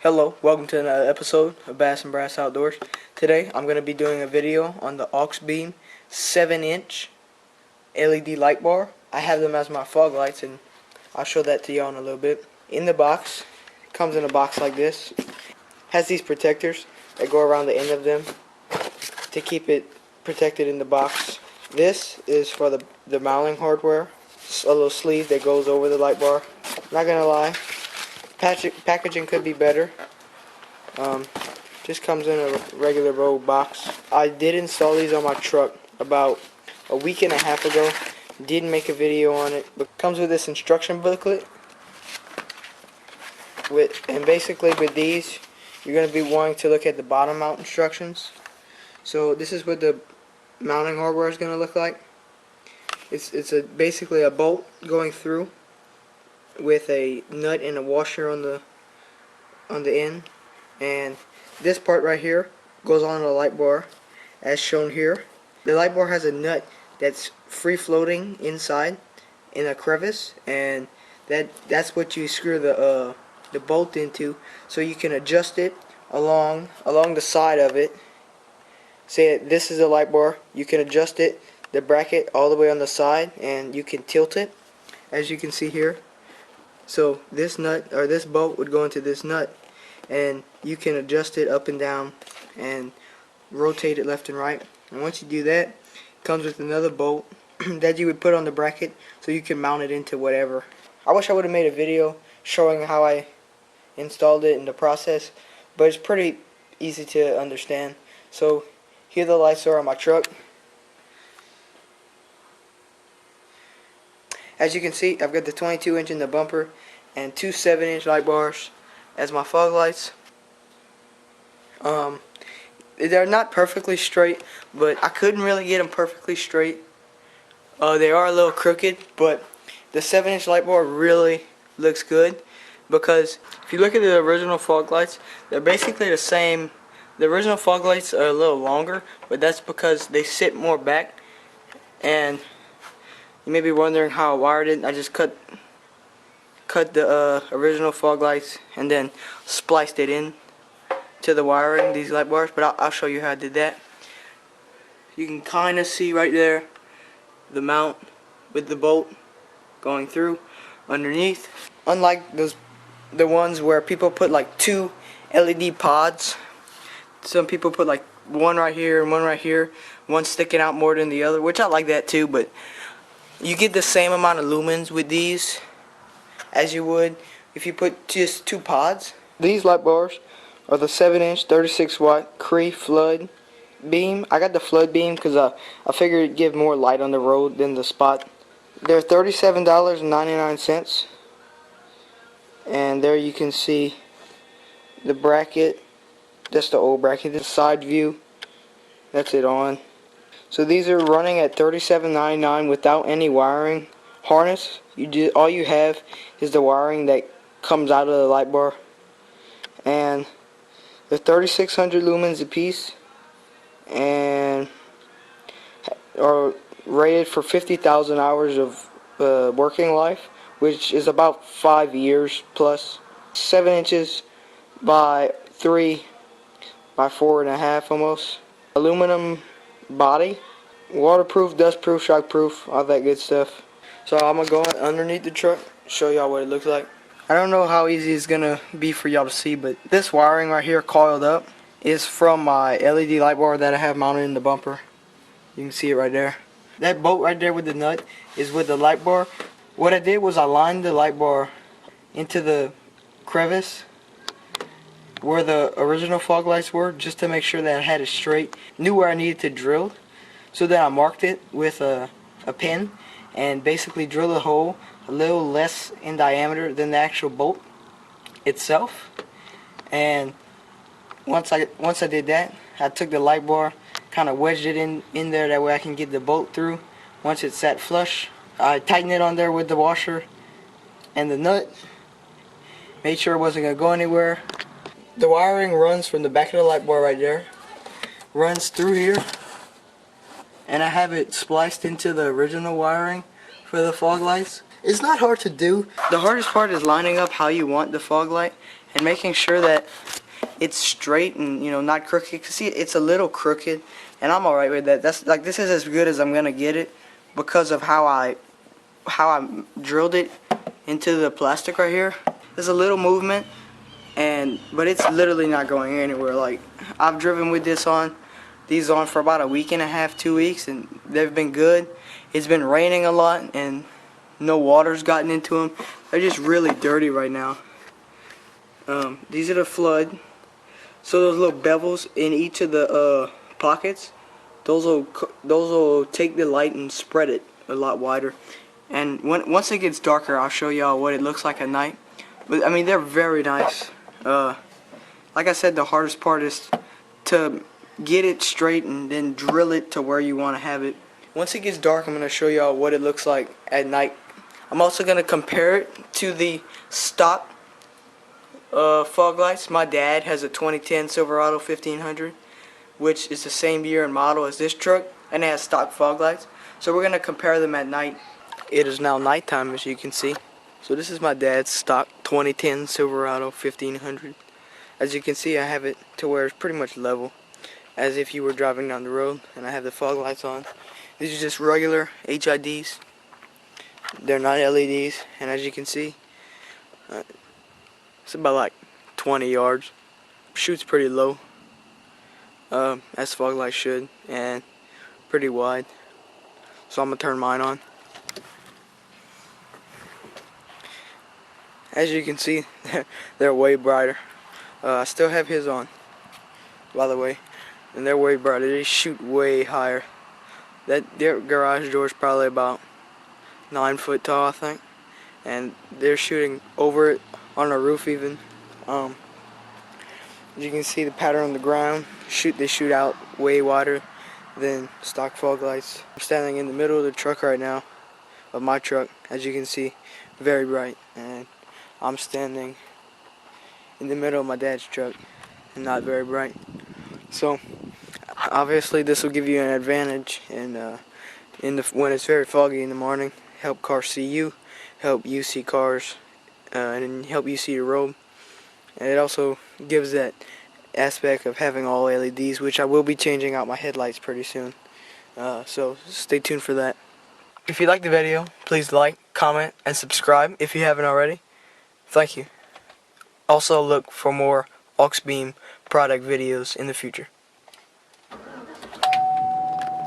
Hello, welcome to another episode of Bass and Brass Outdoors. Today I'm going to be doing a video on the Auxbeam 7-inch LED light bar. I have them as my fog lights and I'll show that to y'all in a little bit. In the box, it comes in a box like this. Has these protectors that go around the end of them to keep it protected in the box. This is for the mounting hardware. It's a little sleeve that goes over the light bar. Not gonna lie, packaging could be better. Just comes in a regular roll box. I did install these on my truck about a week and a half ago. Didn't make a video on it, but comes with this instruction booklet. And basically with these, you're going to be wanting to look at the bottom mount instructions. So this is what the mounting hardware is going to look like. It's basically a bolt going through with a nut and a washer on the end, and this part right here goes on the light bar as shown here. The light bar has a nut that's free floating inside in a crevice, and that's what you screw the bolt into, so you can adjust it along the side of it. Say this is a light bar, you can adjust it, the bracket, all the way on the side, and you can tilt it as you can see here. So this nut or this bolt would go into this nut, and you can adjust it up and down and rotate it left and right. And once you do that, it comes with another bolt that you would put on the bracket so you can mount it into whatever. I wish I would have made a video showing how I installed it in the process, but it's pretty easy to understand. So here the lights are on my truck. As you can see, I've got the 22-inch in the bumper and two 7-inch light bars as my fog lights. They're not perfectly straight, but I couldn't really get them perfectly straight. They are a little crooked, but the 7-inch light bar really looks good, because if you look at the original fog lights, they're basically the same. The original fog lights are a little longer, but that's because they sit more back. And you may be wondering how I wired it. I just cut the original fog lights and then spliced it in to the wiring, these light bars, but I'll show you how I did that. You can kind of see right there the mount with the bolt going through underneath. Unlike the ones where people put like two LED pods, some people put like one right here and one right here, one sticking out more than the other, which I like that too, but you get the same amount of lumens with these as you would if you put just two pods. These light bars are the 7-inch 36-watt Cree flood beam. I got the flood beam because I figured it'd give more light on the road than the spot. They're $37.99, and there you can see the bracket. That's the old bracket. The side view, that's it on. So these are running at $37.99 without any wiring harness. All you have is the wiring that comes out of the light bar, and they're 3600 lumens a piece and are rated for 50,000 hours of working life, which is about 5 years plus. 7 inches by 3 by 4.5 almost. Aluminum body, waterproof, dustproof, shockproof, all that good stuff. So I'm gonna go underneath the truck, show y'all what it looks like. I don't know how easy it's gonna be for y'all to see, but this wiring right here coiled up is from my LED light bar that I have mounted in the bumper. You can see it right there. That bolt right there with the nut is with the light bar. What I did was I lined the light bar into the crevice where the original fog lights were, just to make sure that I had it straight. Knew where I needed to drill, so then I marked it with a pin and basically drilled a hole a little less in diameter than the actual bolt itself. And once I did that, I took the light bar, kind of wedged it in there, that way I can get the bolt through. Once it sat flush, I tightened it on there with the washer and the nut, made sure it wasn't going to go anywhere. The wiring runs from the back of the light bar right there, runs through here, and I have it spliced into the original wiring for the fog lights. It's not hard to do. The hardest part is lining up how you want the fog light and making sure that it's straight and, you know, not crooked. See, it's a little crooked, and I'm alright with that. That's like, this is as good as I'm gonna get it because of how I drilled it into the plastic right here. There's a little movement, but it's literally not going anywhere. Like, I've driven with these on for about a week and a half, 2 weeks, and they've been good. It's been raining a lot, and no water's gotten into them. They're just really dirty right now. These are the flood. So those little bevels in each of the pockets, those will take the light and spread it a lot wider. And once it gets darker, I'll show y'all what it looks like at night. But I mean, they're very nice. Like I said, the hardest part is to get it straight and then drill it to where you want to have it. Once it gets dark, I'm going to show y'all what it looks like at night. I'm also going to compare it to the stock fog lights. My dad has a 2010 Silverado 1500, which is the same year and model as this truck, and it has stock fog lights. So we're going to compare them at night. It is now nighttime, as you can see. So this is my dad's stock 2010 Silverado 1500. As you can see, I have it to where it's pretty much level, as if you were driving down the road, and I have the fog lights on. These are just regular HIDs. They're not LEDs, and as you can see, it's about like 20 yards. Shoots pretty low, as fog lights should, and pretty wide. So I'm gonna turn mine on. As you can see, they're way brighter. I still have his on, by the way, and they're way brighter. They shoot way higher. Their garage door is probably about 9 foot tall, I think, and they're shooting over it on the roof even. As you can see, the pattern on the ground, they shoot out way wider than stock fog lights. I'm standing in the middle of the truck right now, of my truck, as you can see, very bright, and I'm standing in the middle of my dad's truck and not very bright. So obviously this will give you an advantage and when it's very foggy in the morning, help cars see you, help you see cars, and help you see the road. And it also gives that aspect of having all LEDs, which I will be changing out my headlights pretty soon. So stay tuned for that. If you liked the video, please like, comment, and subscribe if you haven't already. Thank you. Also look for more Auxbeam product videos in the future.